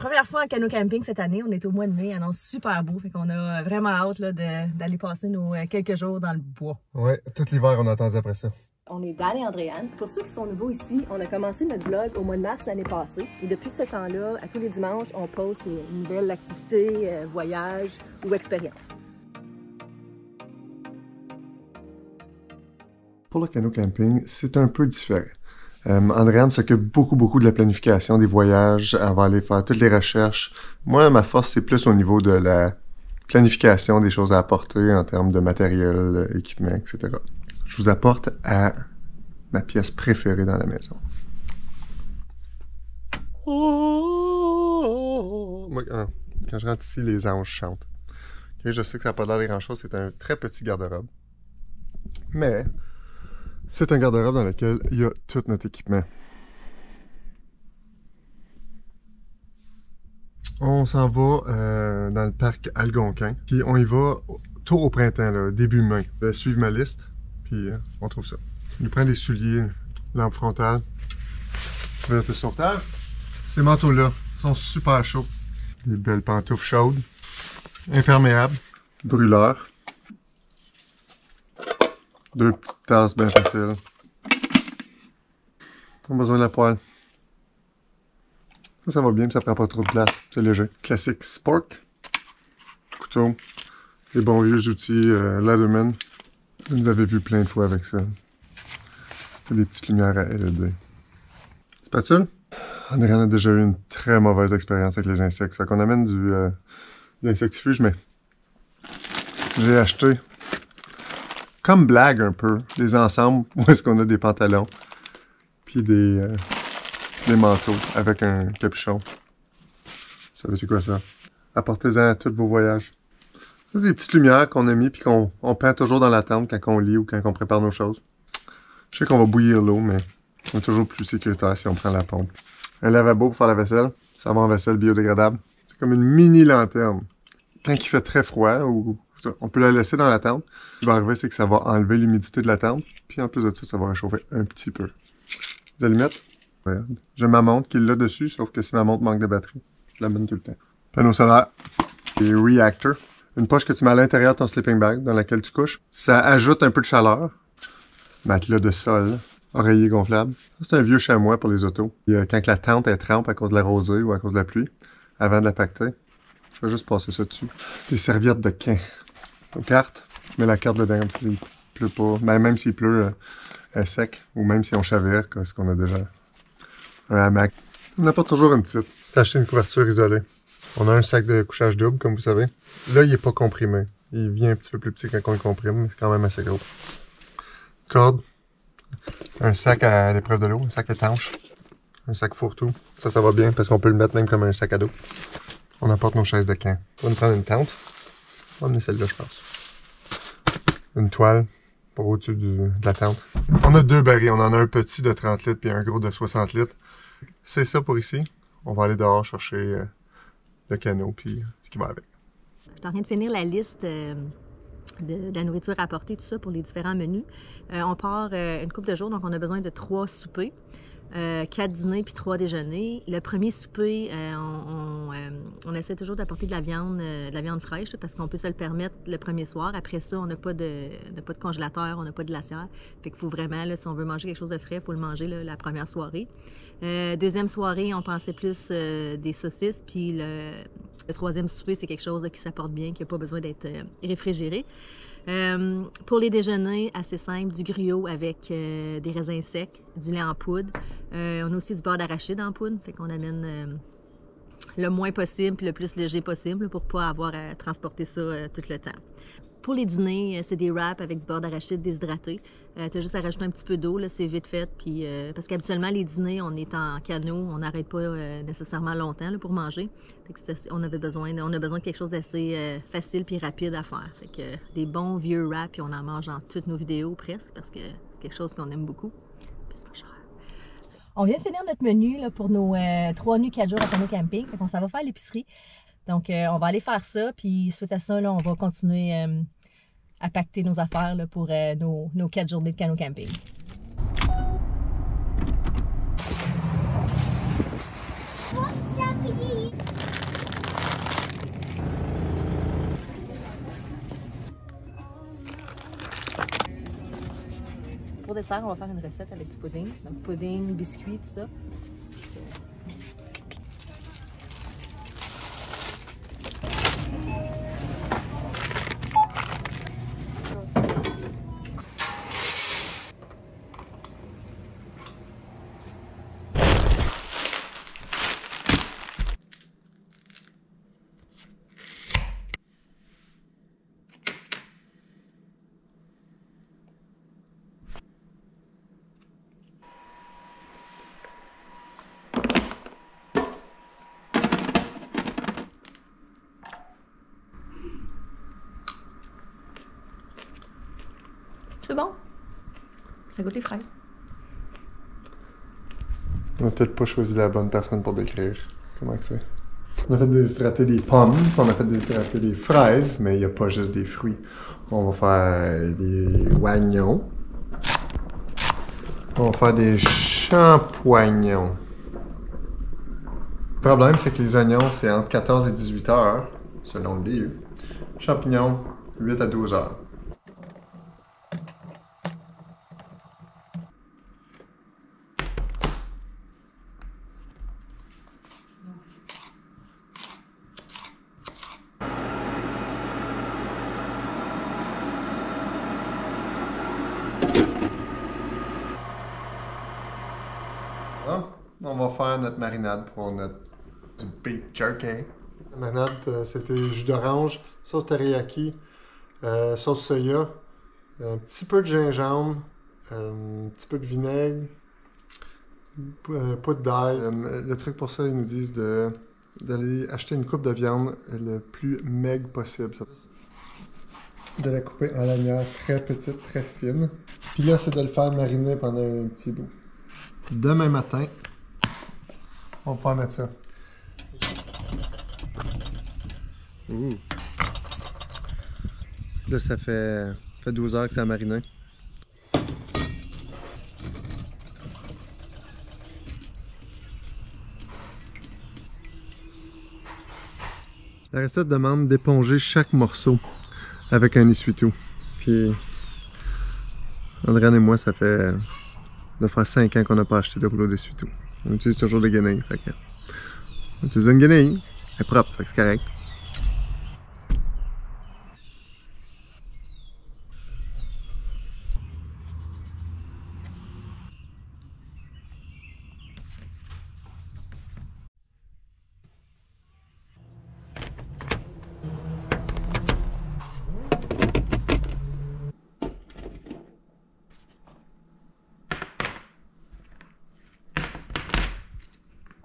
première fois en canot camping cette année. On est au mois de mai, annonce super beau. Fait qu'on a vraiment hâte d'aller passer nos quelques jours dans le bois. Ouais, tout l'hiver, on a attendu après ça. On est Dan et Andréane. Pour ceux qui sont nouveaux ici, on a commencé notre vlog au mois de mars l'année passée. Et depuis ce temps-là, à tous les dimanches, on poste une nouvelle activité, voyage ou expérience. Pour le canot camping, c'est un peu différent. Andréane s'occupe beaucoup de la planification des voyages. Elle va aller faire toutes les recherches. Moi, ma force, c'est plus au niveau de la planification des choses à apporter en termes de matériel, équipement, etc. Je vous apporte à ma pièce préférée dans la maison. Moi, quand je rentre ici, les anges chantent. Okay, je sais que ça n'a pas l'air de grand-chose, c'est un très petit garde-robe. Mais c'est un garde-robe dans lequel il y a tout notre équipement. On s'en va dans le parc Algonquin. Puis on y va tôt au printemps, là, début mai. Je vais suivre ma liste, puis on trouve ça. On nous prend des souliers, lampe frontale, veste de sauvetage. Ces manteaux-là sont super chauds. Des belles pantoufles chaudes, imperméables, brûleurs. 2 petites tasses bien faciles. Pas besoin de la poêle. Ça va bien, ça prend pas trop de place. C'est léger. Classique Spork. Couteau. Les bons vieux outils Leatherman. Vous nous avez vu plein de fois avec ça. C'est des petites lumières à LED. Spatule. Andréane a déjà eu une très mauvaise expérience avec les insectes. Fait qu'on amène de l'insectifuge, mais j'ai acheté, comme blague un peu, des ensembles où est-ce qu'on a des pantalons puis des manteaux avec un capuchon. Vous savez c'est quoi ça? Apportez-en à tous vos voyages. C'est des petites lumières qu'on a mis puis qu'on peint toujours dans la tente quand on lit ou quand on prépare nos choses. Je sais qu'on va bouillir l'eau, mais on est toujours plus sécuritaire si on prend la pompe. Un lavabo pour faire la vaisselle. Savon en vaisselle biodégradable. C'est comme une mini lanterne. Quand il fait très froid, ou on peut la laisser dans la tente. Ce qui va arriver, c'est que ça va enlever l'humidité de la tente. Puis en plus de ça, ça va réchauffer un petit peu. Les allumettes. J'ai ma montre qui est là dessus, sauf que si ma montre manque de batterie, je la mène tout le temps. Panneau solaire. Et Reactor. Une poche que tu mets à l'intérieur de ton sleeping bag dans laquelle tu couches. Ça ajoute un peu de chaleur. Matelas de sol. Oreiller gonflable. C'est un vieux chamois pour les autos. Et, quand la tente est trempe à cause de la rosée ou à cause de la pluie, avant de la pacter, je vais juste passer ça dessus. Des serviettes de quin. Aux cartes. Je mets la carte dedans comme ça, il pleut pas. Ben, même s'il pleut sec, ou même si on chavire, parce qu'on a déjà un hamac. On apporte toujours une petite. J'ai acheté une couverture isolée. On a un sac de couchage double, comme vous savez. Là, il n'est pas comprimé. Il vient un petit peu plus petit quand on le comprime, mais c'est quand même assez gros. Corde. Un sac à l'épreuve de l'eau, un sac étanche, un sac fourre-tout. Ça va bien parce qu'on peut le mettre même comme un sac à dos. On apporte nos chaises de camp. On va nous prendre une tente. On va emmener celle-là, je pense. Une toile pour au-dessus de la tente. On a 2 barils. On en a un petit de 30 litres puis un gros de 60 litres. C'est ça pour ici. On va aller dehors chercher le canot puis ce qui va avec. Je suis en train de finir la liste de la nourriture à apporter, tout ça pour les différents menus. On part une couple de jours, donc on a besoin de 3 soupers, 4 dîners puis 3 déjeuners. Le premier souper, on essaie toujours d'apporter de la viande fraîche parce qu'on peut se le permettre le premier soir. Après ça, on n'a pas de congélateur, on n'a pas de glacière. Fait qu'il faut vraiment, là, si on veut manger quelque chose de frais, il faut le manger là, la première soirée. Deuxième soirée, on pensait plus des saucisses, puis le troisième souper, c'est quelque chose là, qui s'apporte bien, qui n'a pas besoin d'être réfrigéré. Pour les déjeuners, assez simple, du gruau avec des raisins secs, du lait en poudre. On a aussi du beurre d'arachide en poudre, fait qu'on amène le moins possible puis le plus léger possible pour ne pas avoir à transporter ça tout le temps. Pour les dîners, c'est des wraps avec du beurre d'arachide déshydraté. Tu as juste à rajouter un petit peu d'eau, c'est vite fait. Puis, parce qu'habituellement, les dîners, on est en canot, on n'arrête pas nécessairement longtemps là, pour manger. Fait que on a besoin de quelque chose d'assez facile puis rapide à faire. Fait que des bons vieux wraps, puis on en mange dans toutes nos vidéos presque, parce que c'est quelque chose qu'on aime beaucoup. Puis c'est pas cher. On vient de finir notre menu là, pour nos 3 nuits, 4 jours à canot camping. Fait qu'on s'en va faire l'épicerie. Donc, on va aller faire ça. Puis, suite à ça, là, on va continuer à pacter nos affaires là, pour nos 4 journées de canot camping. dessert, on va faire une recette avec du pudding. Donc, pudding, biscuits, tout ça. C'est bon. Ça goûte les fraises. On n'a peut-être pas choisi la bonne personne pour décrire comment que c'est. On a fait déshydrater des pommes, on a fait déshydrater des fraises, mais il n'y a pas juste des fruits. On va faire des oignons. On va faire des champoignons. Le problème, c'est que les oignons, c'est entre 14 et 18 heures, selon le lieu. Champignons, 8 à 12 heures. On va faire notre marinade pour notre beef jerky. La marinade, c'était jus d'orange, sauce teriyaki, sauce soya, un petit peu de gingembre, un petit peu de vinaigre, poudre d'ail. Le truc pour ça, ils nous disent d'aller acheter une coupe de viande le plus maigre possible. De la couper en lanières très petites, très fines. Puis là, c'est de le faire mariner pendant un petit bout. Demain matin, on va pouvoir mettre ça. Là, ça fait 12 heures que ça a mariné. La recette demande d'éponger chaque morceau avec un essuie-tout. Puis, Andréane et moi, ça fait 5 ans qu'on n'a pas acheté de rouleau d'essuie-tout. On utilise toujours des guenilles. Fait que, on utilise une guenille, elle est propre, fait que c'est correct.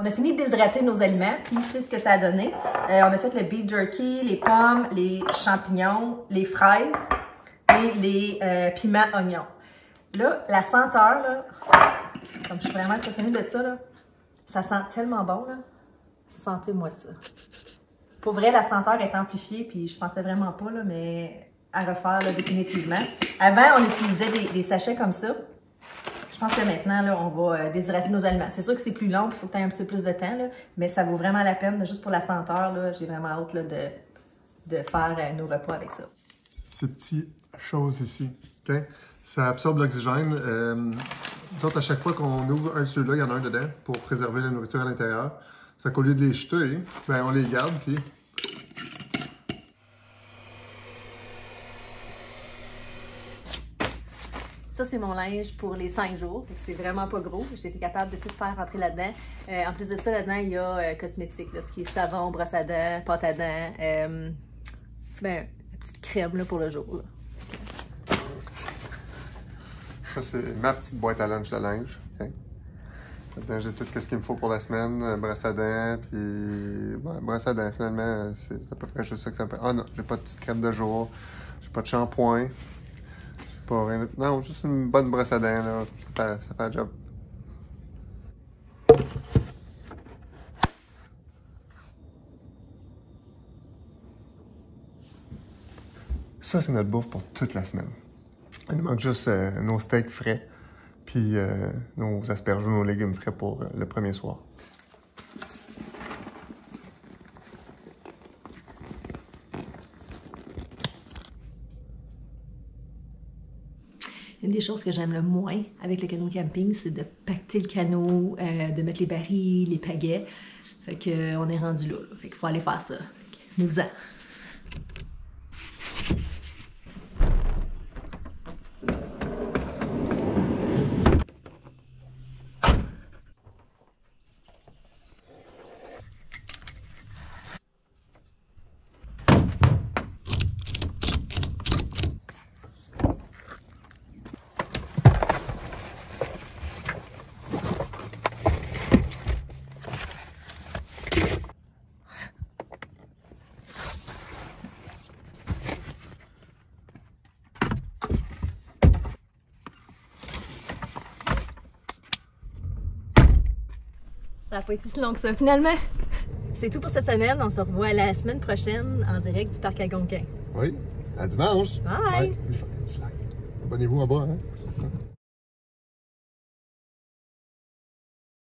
On a fini de déshydrater nos aliments, puis c'est ce que ça a donné. On a fait le beef jerky, les pommes, les champignons, les fraises et les piments oignons. Là, la senteur, là, comme je suis vraiment impressionnée de ça, là, ça sent tellement bon, là. Sentez-moi ça. Pour vrai, la senteur est amplifiée, puis je pensais vraiment pas, là, mais à refaire là, définitivement. Avant, on utilisait des sachets comme ça. Je pense que maintenant, là, on va déshydrater nos aliments. C'est sûr que c'est plus long, il faut que tu aies un petit peu plus de temps, là, mais ça vaut vraiment la peine, juste pour la senteur. J'ai vraiment hâte là, de faire nos repas avec ça. Ces petites choses ici, okay? Ça absorbe l'oxygène. Nous autres, à chaque fois qu'on ouvre un de ceux-là, il y en a un dedans pour préserver la nourriture à l'intérieur. Ça fait qu'au lieu de les jeter, ben, on les garde, puis... Ça, c'est mon linge pour les 5 jours. C'est vraiment pas gros. J'ai été capable de tout faire rentrer là-dedans. En plus de ça, là-dedans, il y a cosmétiques, là, ce qui est savon, brosse à dents, pâte à dents, la petite crème là, pour le jour. Là. Ça, c'est ma petite boîte à lunch de linge. Okay? Là-dedans, j'ai tout ce qu'il me faut pour la semaine. Brosse à dents, puis... Ouais, brosse à dents, finalement, c'est à peu près juste ça que ça me fait. Ah non, j'ai pas de petite crème de jour. J'ai pas de shampoing. Pas rien d'autre. Non, juste une bonne brosse à dents, là. Ça fait le job. Ça, c'est notre bouffe pour toute la semaine. Il nous manque juste nos steaks frais, puis nos asperges ou nos légumes frais pour le premier soir. Une des choses que j'aime le moins avec le canot camping, c'est de pacter le canot, de mettre les barils, les pagaies. Fait que on est rendu là. Fait qu'il faut aller faire ça. Nous-en. Ça n'a pas été si long que ça, finalement. C'est tout pour cette semaine. On se revoit la semaine prochaine en direct du parc Algonquin. Oui, à dimanche. Bye! Ouais, abonnez-vous en bas, hein?